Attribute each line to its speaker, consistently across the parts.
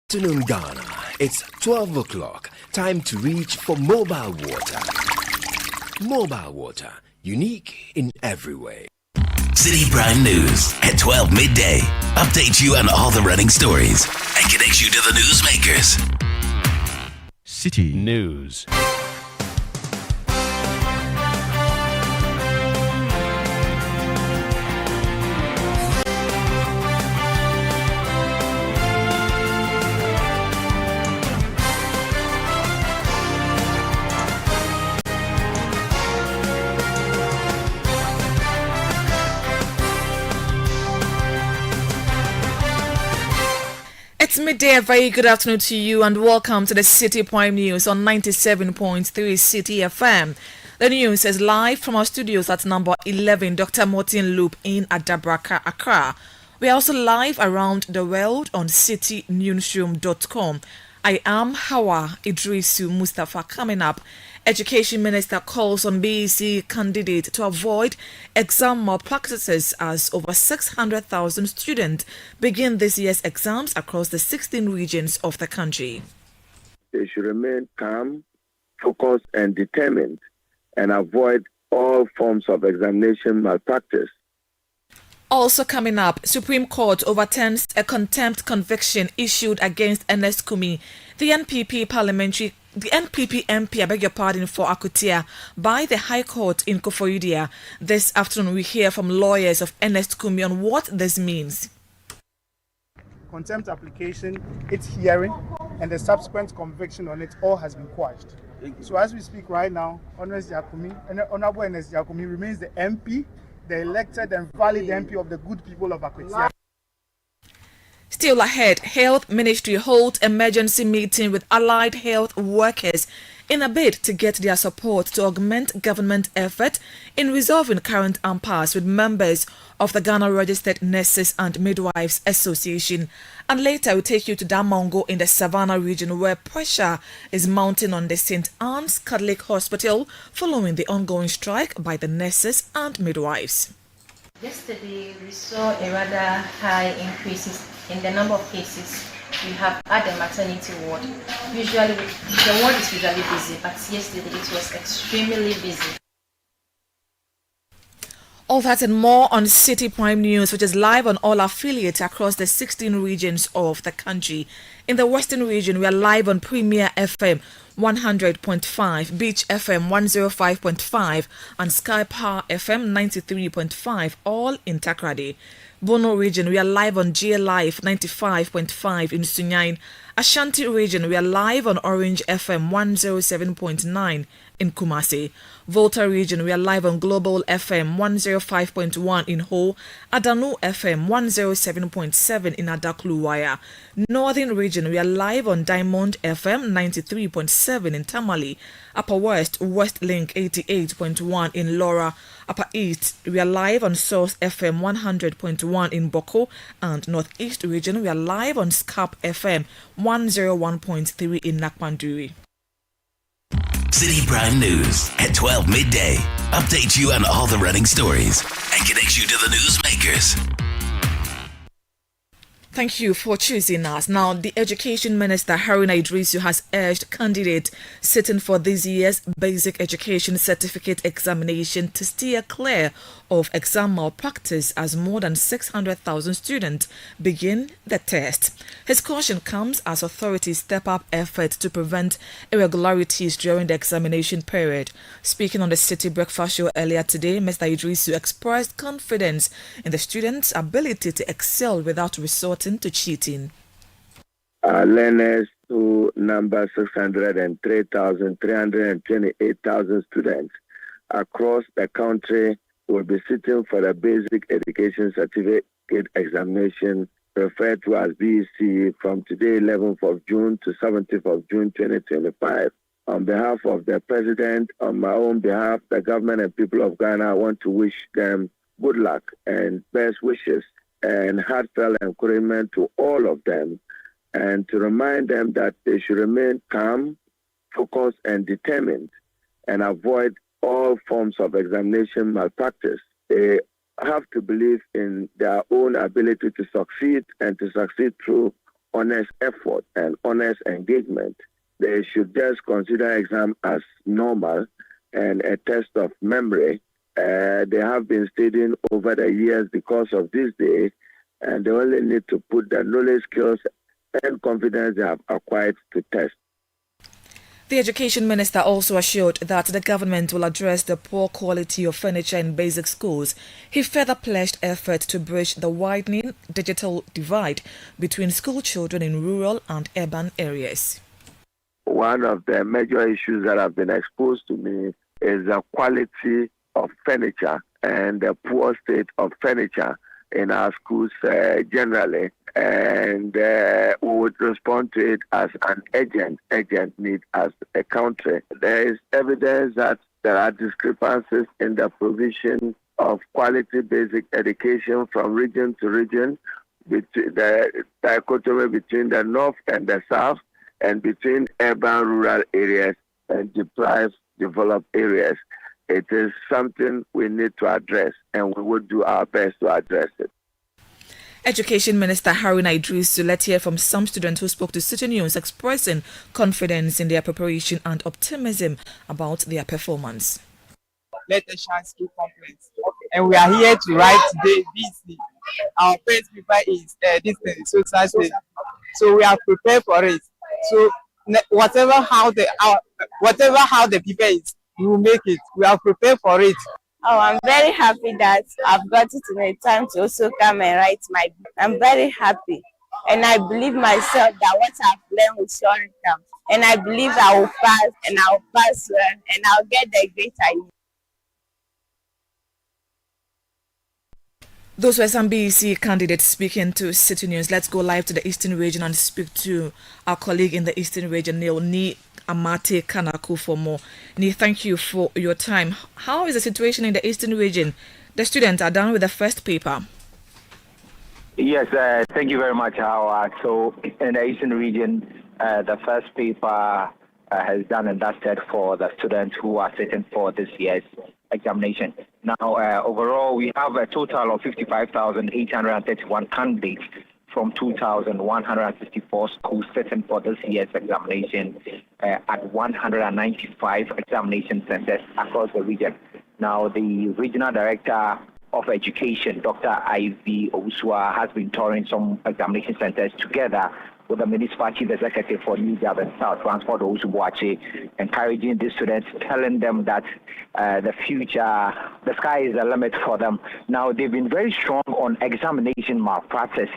Speaker 1: Afternoon Ghana, it's 12 o'clock. Time to reach for mobile water. Mobile water, unique in every way.
Speaker 2: Citi Prime News at 12 midday. Update you on all the running stories and connect you to the newsmakers.
Speaker 3: Citi News.
Speaker 4: It's midday. A very good afternoon to you and welcome to the Citi Prime News on 97.3 Citi FM. The news is live from our studios at number 11 Dr. Martin Loop in Adabraka, Accra. We are also live around the world on citinewsroom.com. I am Hawa Idrisu Mustafa. Coming up, Education Minister calls on BEC candidate to avoid exam malpractices as over 600,000 students begin this year's exams across the 16 regions of the country.
Speaker 5: They should remain calm, focused, and determined, and avoid all forms of examination malpractice.
Speaker 4: Also coming up, Supreme Court overturns a contempt conviction issued against Ernest Kumi, the NPP MP, for Akutia by the High Court in Koforidua. This afternoon we hear from lawyers of Ernest Kumi on what this means.
Speaker 6: Contempt application, its hearing, and the subsequent conviction on it all has been quashed. So as we speak right now, Honorable Ernest Yakumi remains the MP, the elected and valid MP of the good people of Akutia.
Speaker 4: Still ahead, Health Ministry holds emergency meeting with allied health workers in a bid to get their support to augment government effort in resolving current impasse with members of the Ghana Registered Nurses and Midwives Association. And later we'll take you to Damongo in the Savannah region where pressure is mounting on the St. Anne's Catholic Hospital following the ongoing strike by the nurses and midwives.
Speaker 7: Yesterday, we saw a rather high increases in the number of cases we have at the maternity ward. Usually, the ward is usually busy, but yesterday it was extremely busy.
Speaker 4: All that and more on Citi Prime News, which is live on all affiliates across the 16 regions of the country. In the Western region, we are live on Premier FM 100.5, Beach FM 105.5, and Sky Power FM 93.5, all in Takrady. Bono region, we are live on GA Life 95.5 in Sunyain. Ashanti region, we are live on Orange FM 107.9 in Kumasi. Volta region, we are live on Global FM 105.1 in Ho, Adanu FM 107.7 in Adakluwaya. Northern region, we are live on Diamond FM 93.7 in Tamale. Upper West, West Link 88.1 in Laura. Upper East, we are live on Source FM 100.1 in Boko. And Northeast region, we are live on Scarp FM 101.3 in Nakmanduri.
Speaker 2: Citi Prime News at 12 midday. Update you on all the running stories and connect you to the newsmakers.
Speaker 4: Thank you for choosing us. Now, the Education Minister, Haruna Idrisu, has urged candidates sitting for this year's Basic Education Certificate examination to steer clear of exam malpractice as more than 600,000 students begin the test. His caution comes as authorities step up efforts to prevent irregularities during the examination period. Speaking on the Citi Breakfast Show earlier today, Mr. Idrisu expressed confidence in the students' ability to excel without resorting to cheating.
Speaker 5: Learners who number 603,328,000 students across the country will be sitting for the Basic Education Certificate examination referred to as BEC from today 11th of June to 17th of June 2025. On behalf of the President, on my own behalf, the government and people of Ghana, I want to wish them good luck and best wishes and heartfelt encouragement to all of them, and to remind them that they should remain calm, focused, and determined, and avoid all forms of examination malpractice. They have to believe in their own ability to succeed and to succeed through honest effort and honest engagement, they should just consider exam as normal and a test of memory. They have been studying over the years because of this day, and they only need to put the knowledge, skills, and confidence they have acquired to test.
Speaker 4: The Education Minister also assured that the government will address the poor quality of furniture in basic schools. He further pledged effort to bridge the widening digital divide between school children in rural and urban areas.
Speaker 5: One of the major issues that have been exposed to me is the quality of furniture and the poor state of furniture in our schools generally, and we would respond to it as an urgent need as a country. There is evidence that there are discrepancies in the provision of quality basic education from region to region, between the dichotomy between the north and the south, and between urban rural areas and deprived developed areas. It is something we need to address, and we will do our best to address it.
Speaker 4: Education Minister Haruna Idrisu let hear from some students who spoke to Citi News expressing confidence in their preparation and optimism about their performance.
Speaker 8: Let us shine school complex. And we are here to write today BC. Our first paper is social studies. So we are prepared for it. So whatever how the paper is, we will make it. We are prepared for it.
Speaker 9: Oh, I'm very happy that I've got it in a time to also come and write my book. I'm very happy. And I believe myself that what I've learned will surely come. And I believe I will pass, and I'll pass well, and I'll get the grade I need.
Speaker 4: Those were some BEC candidates speaking to Citi News. Let's go live to the Eastern region and speak to our colleague in the Eastern region, Ni Amate Kanaku, for more. Ni, thank you for your time. How is the situation in the Eastern region? The students are done with the first paper.
Speaker 10: Yes, thank you very much, Howard. So in the Eastern region, the first paper has done and dusted for the students who are sitting for this year's examination. Now, overall, we have a total of 55,831 candidates from 2,154 schools sitting for this year's examination at 195 examination centers across the region. Now, the Regional Director of Education, Dr. Ivy Owusua, has been touring some examination centers together with the Municipal Chief Executive for New Job and South Transport, Owusu, encouraging the students, telling them that the future, the sky is the limit for them. Now, they've been very strong on examination malpractice,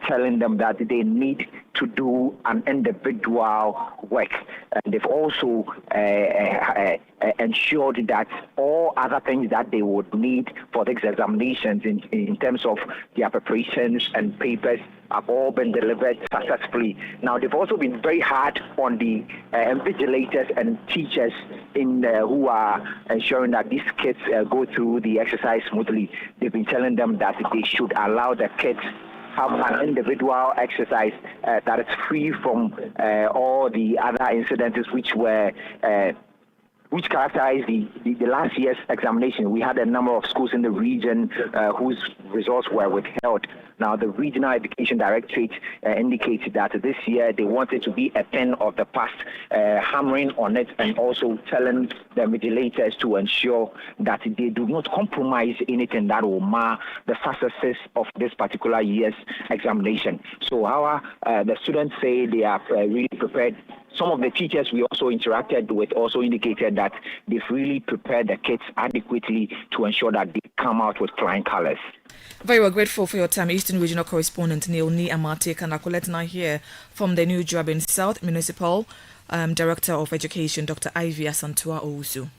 Speaker 10: telling them that they need to do an individual work. And they've also ensured that all other things that they would need for these examinations in terms of their preparations and papers have all been delivered successfully. Now, they've also been very hard on the invigilators and teachers who are ensuring that these kids go through the exercise smoothly. They've been telling them that they should allow the kids have an individual exercise that is free from all the other incidents which characterized the last year's examination. We had a number of schools in the region whose results were withheld. Now, the Regional Education Directorate indicates that this year they wanted to be a thing of the past, hammering on it and also telling the vigilators to ensure that they do not compromise anything that will mar the successes of this particular year's examination. So the students say they are really prepared. Some of the teachers we also interacted with also indicated that they've really prepared the kids adequately to ensure that they come out with flying colors.
Speaker 4: Very well, grateful for your time, Eastern Regional Correspondent Ni Amate Kanaku. Let's now hear from the New Job in South Municipal Director of Education, Dr. Ivy Asantua Owusu.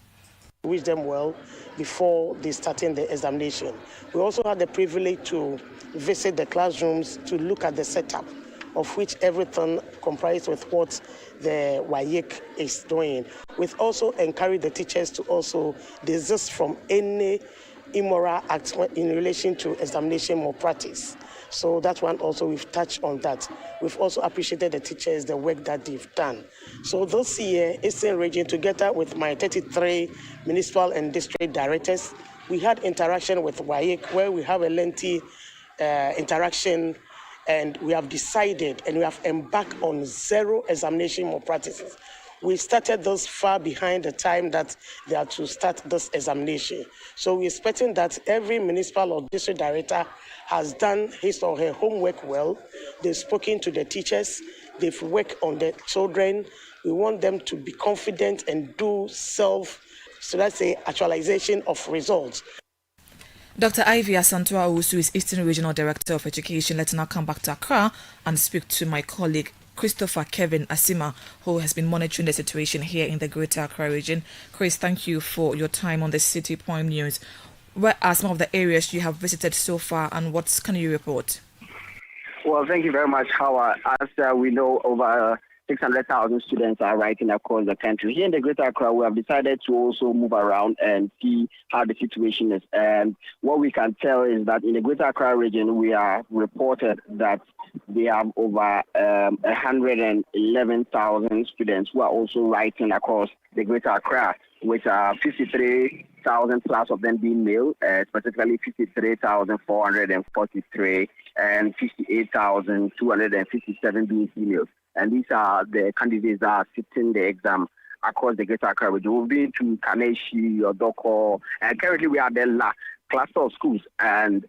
Speaker 11: Wish them well before they starting the examination. We also had the privilege to visit the classrooms to look at the setup, of which everything comprised with what the WAEC is doing. We've also encouraged the teachers to also desist from any immoral acts in relation to examination malpractice. So that one also, we've touched on that. We've also appreciated the teachers, the work that they've done. So this year, Eastern Region, together with my 33 municipal and district directors, we had interaction with WAEC, where we have a lengthy interaction and we have decided and we have embarked on zero examination malpractices. We started this far behind the time that they are to start this examination. So we're expecting that every municipal or district director has done his or her homework well. They've spoken to the teachers. They've worked on the children. We want them to be confident and do actualization of results.
Speaker 4: Dr. Ivy Asantua Owusu is Eastern Regional Director of Education. Let's now come back to Accra and speak to my colleague Christopher Kevin Asima, who has been monitoring the situation here in the Greater Accra region. Chris, thank you for your time on the City Point News. Where are some of the areas you have visited so far, and what can you report?
Speaker 12: Well, thank you very much, Howard. As we know, over 600,000 students are writing across the country. Here in the Greater Accra, we have decided to also move around and see how the situation is. And what we can tell is that in the Greater Accra region, we are reported that they have over 111,000 students who are also writing across the Greater Accra, with 53,000 plus of them being male, specifically 53,443 and 58,257 being females. And these are the candidates that are sitting the exam across the Greater Accra region. We've been to Kaneshi, Odoko, and currently we are the La cluster of schools. And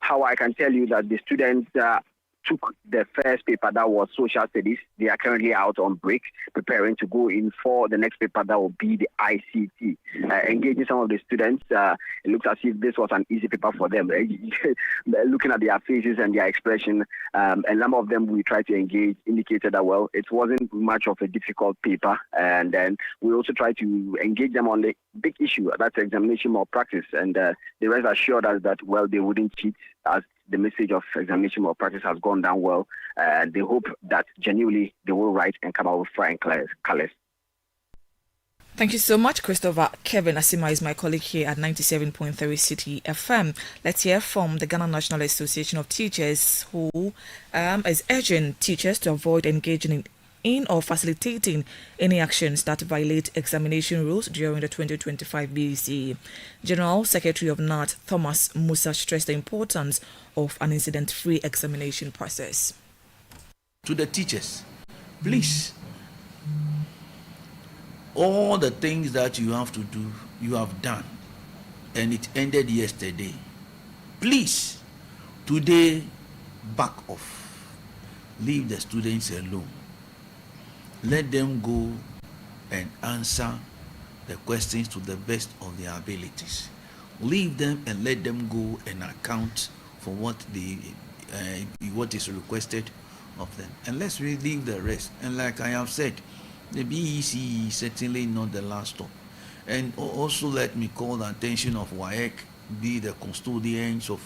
Speaker 12: how I can tell you that the students took the first paper, that was social studies. They are currently out on break, preparing to go in for the next paper, that will be the ICT. Engaging some of the students, it looks as if this was an easy paper for them. Looking at their faces and their expression, and some of them we tried to engage indicated that, well, it wasn't much of a difficult paper. And then we also tried to engage them on the big issue, that's examination malpractice. And they rest assured us that, well, they wouldn't cheat, as the message of examination malpractice has gone down well, and they hope that genuinely they will write and come out with flying colors.
Speaker 4: Thank you so much, Christopher. Kevin Asima is my colleague here at 97.3 City FM. Let's hear from the Ghana National Association of Teachers, who is urging teachers to avoid engaging in or facilitating any actions that violate examination rules during the 2025 BEC. General Secretary of NAT, Thomas Musa, stressed the importance of an incident-free examination process.
Speaker 13: To the teachers, please, all the things that you have to do, you have done, and it ended yesterday. Please, today, back off. Leave the students alone. Let them go and answer the questions to the best of their abilities. Leave them and let them go and account for what is requested of them. And let's leave the rest. And like I have said, the BEC is certainly not the last stop. And also let me call the attention of WAEC, be the custodians of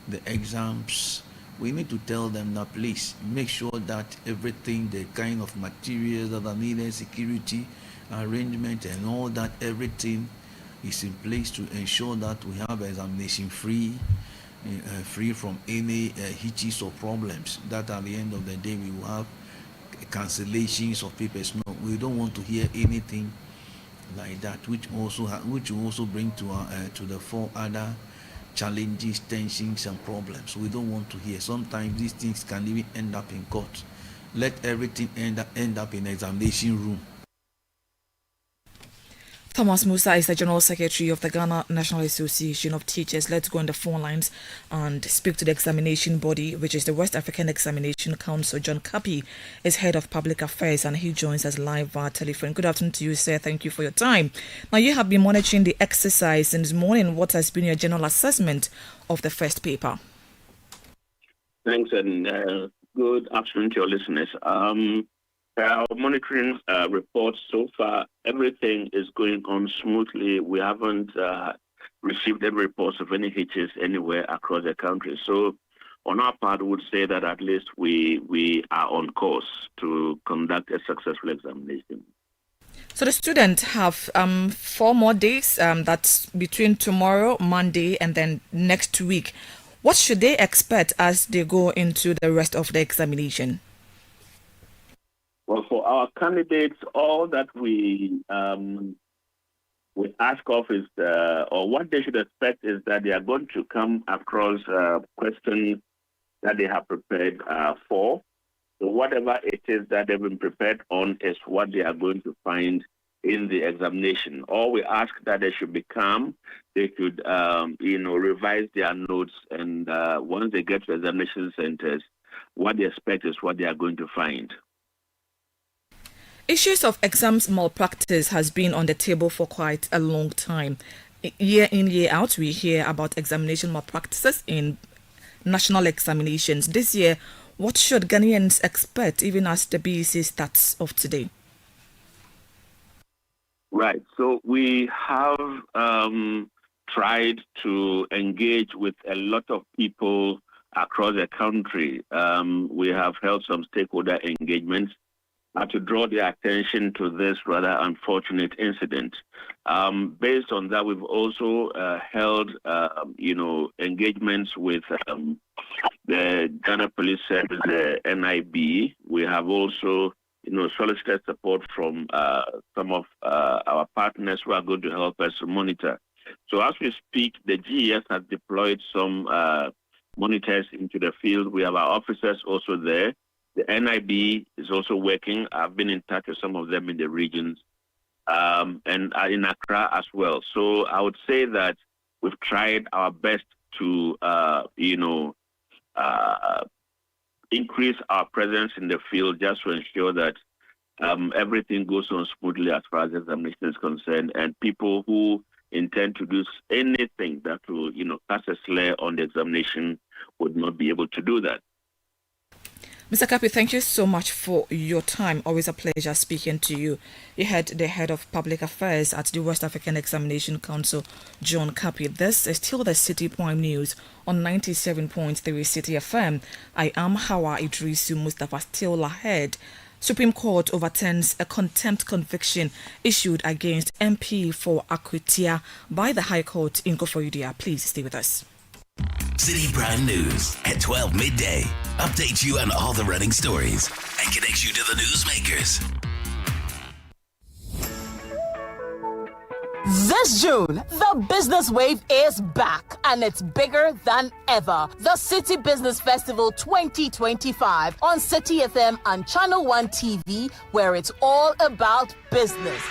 Speaker 13: the exams. We need to tell them that, please make sure that everything, the kind of materials that are needed, security arrangement and all that, everything is in place to ensure that we have examination free from any hitches or problems, that at the end of the day we will have cancellations of papers. No, we don't want to hear anything like that, which will also bring to the fore other challenges, tensions, and problems. We don't want to hear. Sometimes these things can even end up in court. Let everything end up in examination room.
Speaker 4: Thomas Musa is the General Secretary of the Ghana National Association of Teachers. Let's go on the phone lines and speak to the examination body, which is the West African Examination Council. John Kapi is Head of Public Affairs, and he joins us live via telephone. Good afternoon to you, sir. Thank you for your time. Now, you have been monitoring the exercise, and this morning, what has been your general assessment of the first paper?
Speaker 14: Thanks, and good afternoon to your listeners. Our monitoring report so far, everything is going on smoothly. We haven't received any reports of any hitches anywhere across the country. So on our part, we would say that at least we are on course to conduct a successful examination.
Speaker 4: So the students have 4 more days, that's between tomorrow, Monday, and then next week. What should they expect as they go into the rest of the examination?
Speaker 14: Well, for our candidates, all that we ask of is, or what they should expect is that they are going to come across questions that they have prepared for. So whatever it is that they've been prepared on is what they are going to find in the examination. All we ask that they should be calm. They should, revise their notes, and once they get to examination centers, what they expect is what they are going to find.
Speaker 4: Issues of exams malpractice has been on the table for quite a long time. Year in, year out, we hear about examination malpractices in national examinations. This year, what should Ghanaians expect, even as the BEC starts off today?
Speaker 14: Right. So we have tried to engage with a lot of people across the country. We have held some stakeholder engagements to draw their attention to this rather unfortunate incident. Based on that, we've also held, engagements with the Ghana Police Service, the NIB. We have also, solicited support from some of our partners who are going to help us monitor. So as we speak, the GES has deployed some monitors into the field. We have our officers also there. The NIB is also working. I've been in touch with some of them in the regions and in Accra as well. So I would say that we've tried our best to, increase our presence in the field just to ensure that everything goes on smoothly as far as examination is concerned, and people who intend to do anything that will, cast a slur on the examination would not be able to do that.
Speaker 4: Mr. Kapi, thank you so much for your time. Always a pleasure speaking to you. You had the head of public affairs at the West African Examination Council, John Kapi. This is still the City Prime News on 97.3 Citi FM. I am Hawa Idrisu Mustafa. Still ahead. Supreme Court overturns a contempt conviction issued against MP for Akwitia by the High Court in Koforidua. Please stay with us.
Speaker 2: Citi Prime News at 12 midday. Updates you on all the running stories and connects you to the newsmakers.
Speaker 15: This June, the business wave is back and it's bigger than ever. The City Business Festival 2025 on Citi FM and Channel 1 TV, where it's all about business.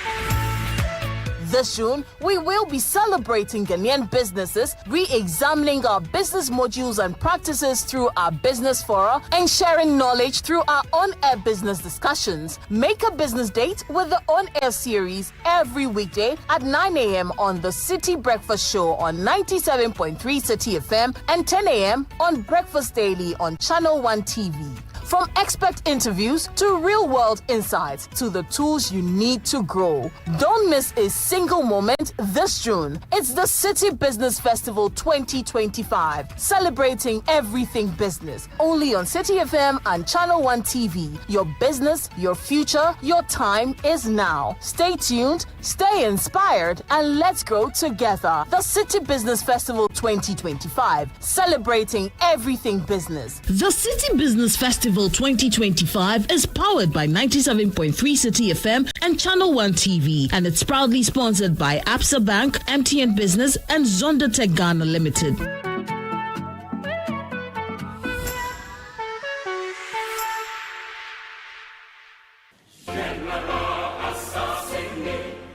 Speaker 15: This June, we will be celebrating Ghanaian businesses, re-examining our business modules and practices through our business fora, and sharing knowledge through our on-air business discussions. Make a business date with the on-air series every weekday at 9 a.m. on the City Breakfast Show on 97.3 Citi FM and 10 a.m. on Breakfast Daily on Channel 1 TV. From expert interviews to real-world insights to the tools you need to grow. Don't miss a single moment this June. It's the City Business Festival 2025, celebrating everything business. Only on Citi FM and Channel 1 TV. Your business, your future, your time is now. Stay tuned, stay inspired, and let's grow together. The City Business Festival 2025, celebrating everything business.
Speaker 16: The City Business Festival 2025 is powered by 97.3 Citi FM and Channel 1 TV, and it's proudly sponsored by Absa Bank, MTN Business, and Zonda Tech Ghana Limited.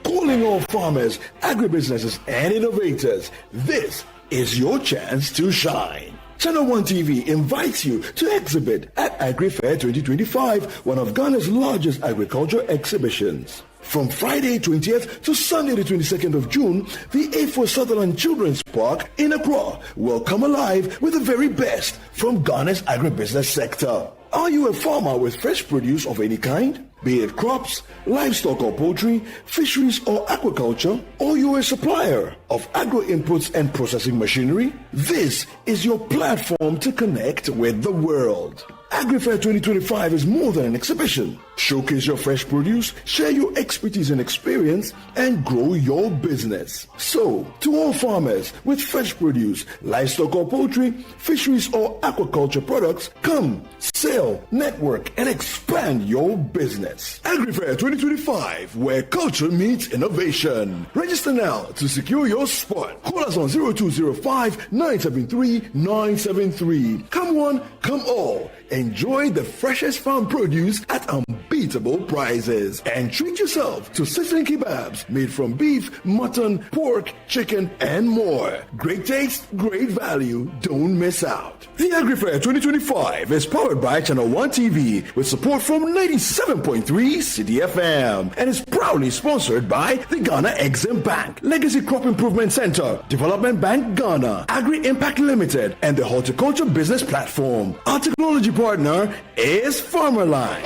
Speaker 17: Calling all farmers, agribusinesses, and innovators, this is your chance to shine. Channel 1 TV invites you to exhibit at AgriFair 2025, one of Ghana's largest agriculture exhibitions. From Friday 20th to Sunday the 22nd of June, the A4 Sutherland Children's Park in Accra will come alive with the very best from Ghana's agribusiness sector. Are you a farmer with fresh produce of any kind? Be it crops, livestock or poultry, fisheries or aquaculture, or you're a supplier of agro inputs and processing machinery? This is your platform to connect with the world. AgriFair 2025 is more than an exhibition. Showcase your fresh produce, share your expertise and experience, and grow your business. So, to all farmers with fresh produce, livestock or poultry, fisheries or aquaculture products, come, sell, network, and expand your business. AgriFair 2025, where culture meets innovation. Register now to secure your spot. Call us on 0205 973 973. Come one, come all. Enjoy the freshest farm produce at unbeatable prices. And treat yourself to sizzling kebabs made from beef, mutton, pork, chicken, and more. Great taste, great value. Don't miss out. The AgriFair 2025 is powered by Channel 1 TV with support from 97.3 Citi FM and is proudly sponsored by the Ghana Exim Bank, Legacy Crop Improvement Center, Development Bank Ghana, Agri Impact Limited, and the Horticulture Business Platform. Our technology partner is Farmerline.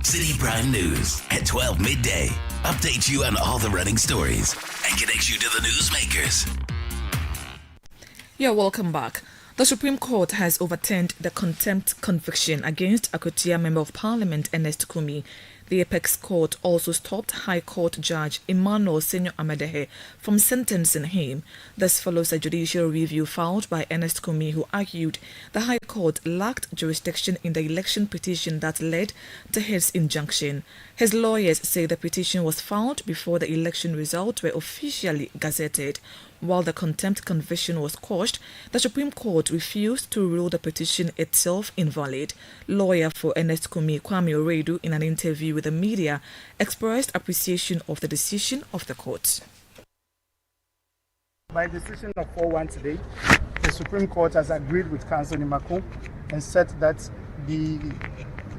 Speaker 2: City Prime News at 12 midday. Update you on all the running stories and connects you to the newsmakers.
Speaker 4: You're welcome back. The Supreme Court has overturned the contempt conviction against Akotia Member of Parliament Ernest Kumi. The Apex Court also stopped High Court Judge Emmanuel Senyo Amadehe from sentencing him. This follows a judicial review filed by Ernest Kumi, who argued the High Court lacked jurisdiction in the election petition that led to his injunction. His lawyers say the petition was filed before the election results were officially gazetted. While the contempt conviction was quashed, the Supreme Court refused to rule the petition itself invalid. Lawyer for Ernest Kumi, Kwame Oredu, in an interview with the media, expressed appreciation of the decision of the court.
Speaker 6: By decision of 4-1 today, the Supreme Court has agreed with Counsel Nimako and said that the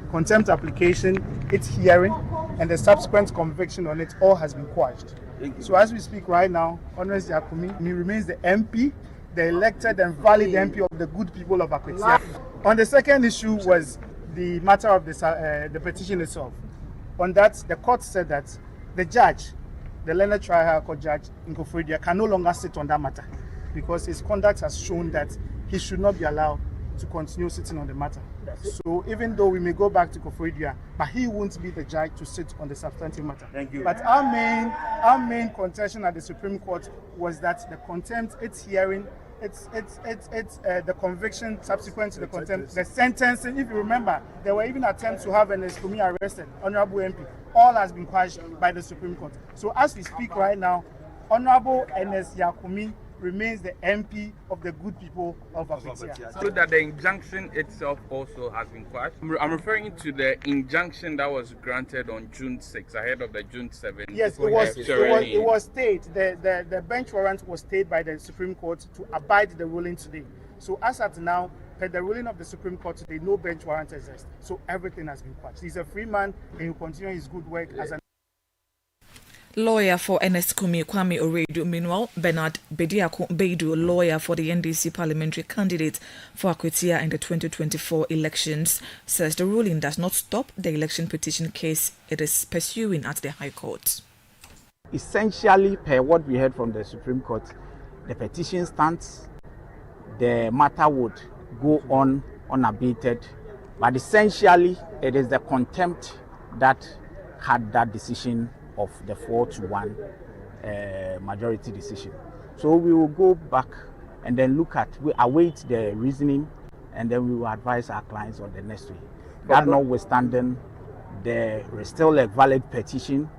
Speaker 6: contempt application, its hearing, and the subsequent conviction on it all has been quashed. So as we speak right now, Honorable Yakumi, he remains the MP, the elected and valid MP of the good people of Akwetia. On the second issue was the matter of the petition itself. On that, the court said that the judge, the Learned Trial Court Judge Nkofridia, can no longer sit on that matter because his conduct has shown that he should not be allowed to continue sitting on the matter. So even though we may go back to Kofridia, but he won't be the judge to sit on the substantive matter. Thank you. But our main contention at the Supreme Court was that the contempt, its hearing, it's the conviction subsequent to the contempt, the sentencing. If you remember, there were even attempts to have Ernest Kumi arrested, Honorable MP. All has been quashed by the Supreme Court. So as we speak right now, Honorable Ernest Yakumi remains the MP of the good people of Akwetia.
Speaker 18: So that the injunction itself also has been quashed. I'm referring to the injunction that was granted on June 6th, ahead of the June 7th.
Speaker 6: Yes, it was stayed. The bench warrant was stayed by the Supreme Court to abide the ruling today. So as at now, per the ruling of the Supreme Court today, no bench warrant exists. So everything has been quashed. He's a free man and he will continue his good work as an
Speaker 4: Lawyer for Ernest Kumi, Kwame Oredu. Meanwhile, Bernard Bediako Beidu, lawyer for the NDC parliamentary candidate for Akwetia in the 2024 elections, says the ruling does not stop the election petition case it is pursuing at the High Court.
Speaker 19: Essentially, per what we heard from the Supreme Court, the petition stands, the matter would go on unabated, but essentially it is the contempt that had that decision of the 4-1 majority decision. So we will go back and then we await the reasoning, and then we will advise our clients on the next way. That notwithstanding, there is still a valid petition,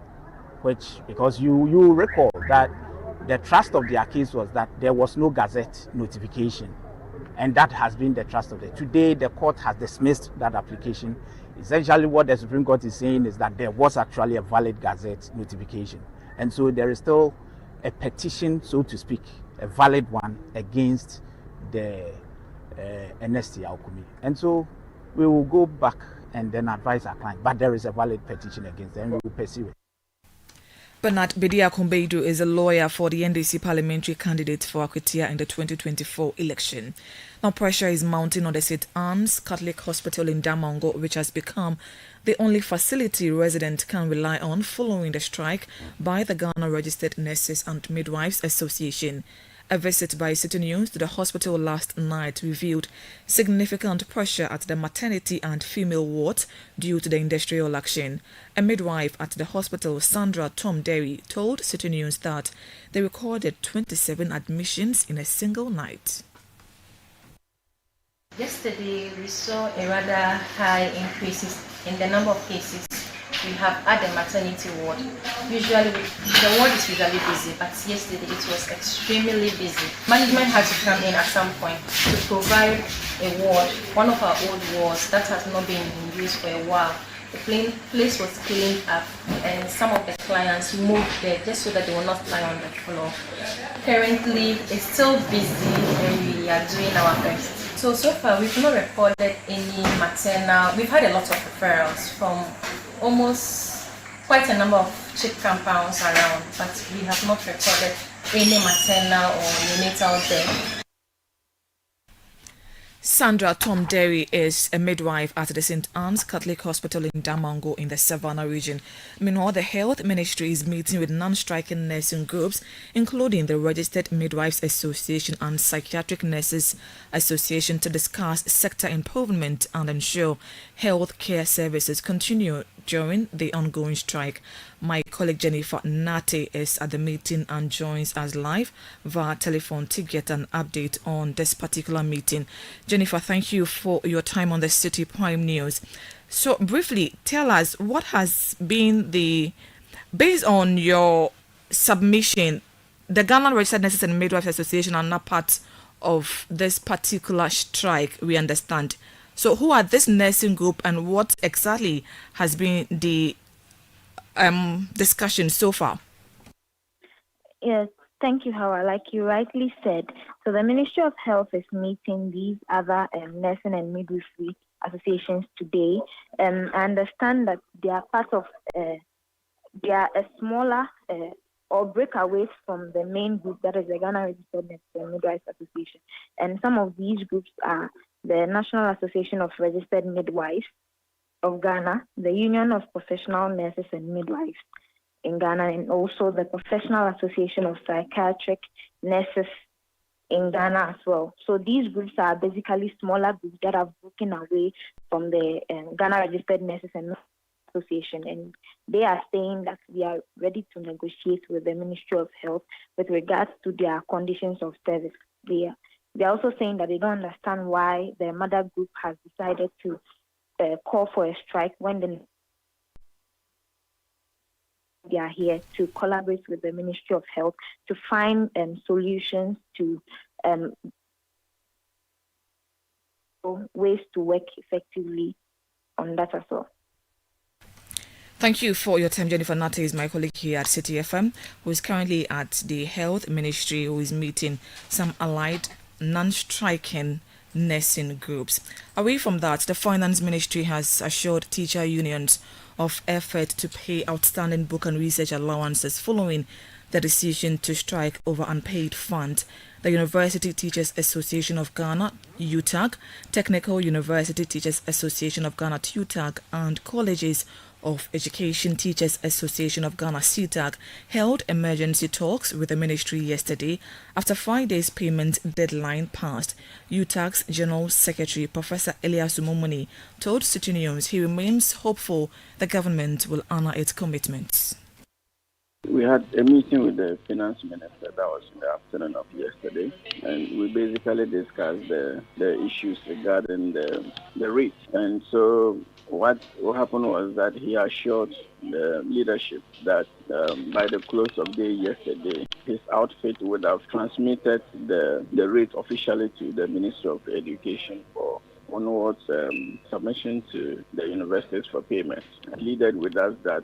Speaker 19: which, because you recall that the thrust of their case was that there was no Gazette notification, and that has been the thrust of it. Today, the court has dismissed that application. Essentially, what the Supreme Court is saying is that there was actually a valid Gazette notification. And so there is still a petition, so to speak, a valid one against the Ernest Yakumi. And so we will go back and then advise our client. But there is a valid petition against them, and we will pursue it.
Speaker 4: Bernard Bedia Kombedu is a lawyer for the NDC parliamentary candidate for Akutia in the 2024 election. Now pressure is mounting on the St. Anne's Catholic Hospital in Damongo, which has become the only facility residents can rely on following the strike by the Ghana Registered Nurses and Midwives Association. A visit by Citi News to the hospital last night revealed significant pressure at the maternity and female ward due to the industrial action. A midwife at the hospital, Sandra Tom Derry, told Citi News that they recorded 27 admissions in a single night.
Speaker 7: Yesterday, we saw a rather high increases in the number of cases we have at the maternity ward. Usually, the ward is usually busy, but yesterday it was extremely busy. Management had to come in at some point to provide a ward, one of our old wards that has not been in use for a while. The place was cleaned up and some of the clients moved there just so that they will not lie on the floor. Currently, it's still busy and we are doing our best. So far, we've not recorded any maternal. We've had a lot of referrals from almost quite a number of chick compounds around, but we have not recorded any maternal or neonatal death.
Speaker 4: Sandra Tom Derry is a midwife at the St. Anne's Catholic Hospital in Damongo in the Savannah region. Meanwhile, the Health Ministry is meeting with non-striking nursing groups, including the Registered Midwives Association and Psychiatric Nurses Association, to discuss sector improvement and ensure health care services continue during the ongoing strike. My colleague Jennifer Nate is at the meeting and joins us live via telephone to get an update on this particular meeting. Jennifer, thank you for your time on the Citi Prime News. So briefly, tell us what has been based on your submission, the Ghana Registered Nurses and Midwives Association are not part of this particular strike, we understand. So who are this nursing group and what exactly has been the discussion so far?
Speaker 20: Yes, thank you, Howard. Like you rightly said, so the Ministry of Health is meeting these other nursing and midwifery associations today. I understand that they are part of, they are a smaller or breakaways from the main group, that is the Ghana Registered Nurses and Midwives Association. And some of these groups are the National Association of Registered Midwives of Ghana, the Union of Professional Nurses and Midwives in Ghana, and also the Professional Association of Psychiatric Nurses in Ghana as well. So these groups are basically smaller groups that have broken away from the Ghana Registered Nurses and Midwives Association, and they are saying that we are ready to negotiate with the Ministry of Health with regards to their conditions of service. They are also saying that they don't understand why the mother group has decided to call for a strike when they are here to collaborate with the Ministry of Health to find solutions to ways to work effectively on that as well.
Speaker 4: Thank you for your time. Jennifer Nate is my colleague here at Citi FM, who is currently at the Health Ministry, who is meeting some allied non-striking nursing groups. Away from that, the Finance Ministry has assured teacher unions of effort to pay outstanding book and research allowances following the decision to strike over unpaid funds. The University Teachers Association of Ghana, UTAG, Technical University Teachers Association of Ghana, TUTAG, and Colleges of Education Teachers Association of Ghana, CTAG, held emergency talks with the ministry yesterday after Friday's payment deadline passed. UTAG's General Secretary, Professor Elias Umomoni, told Citi News he remains hopeful the government will honor its commitments.
Speaker 21: We had a meeting with the finance minister that was in the afternoon of yesterday, and we basically discussed the issues regarding the rate. And so what happened was that he assured the leadership that by the close of day yesterday, his outfit would have transmitted the rate officially to the Ministry of Education for onwards submission to the universities for payment. He pleaded with us that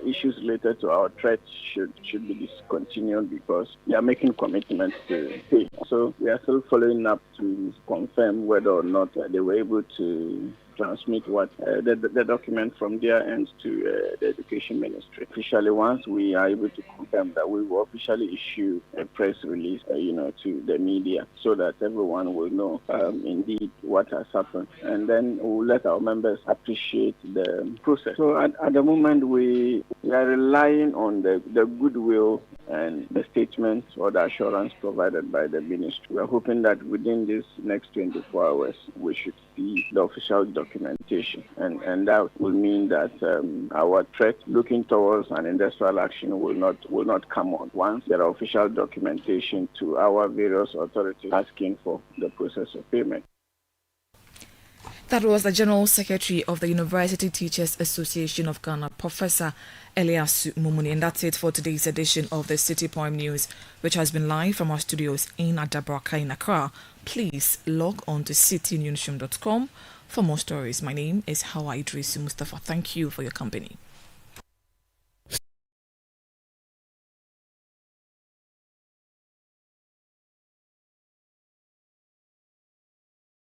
Speaker 21: issues related to our threats should be discontinued because they are making commitments to pay. So we are still following up to confirm whether or not they were able to transmit what the document from their end to the Education Ministry. Officially, once we are able to confirm that, we will officially issue a press release, to the media so that everyone will know indeed what has happened, and then we'll let our members appreciate the process. So at the moment, we are relying on the goodwill and the statement or the assurance provided by the ministry. We are hoping that within this next 24 hours, we should see the official documentation, and that will mean that our threat looking towards an industrial action will not come on once there are official documentation to our various authorities asking for the process of payment.
Speaker 4: That was the General Secretary of the University Teachers Association of Ghana, Professor Eliasu Mumuni. And that's it for today's edition of the City Prime News, which has been live from our studios in Adabraka in Accra. Please log on to citynewsroom.com for more stories. My name is Hawa Idrisu Mustafa. Thank you for your company.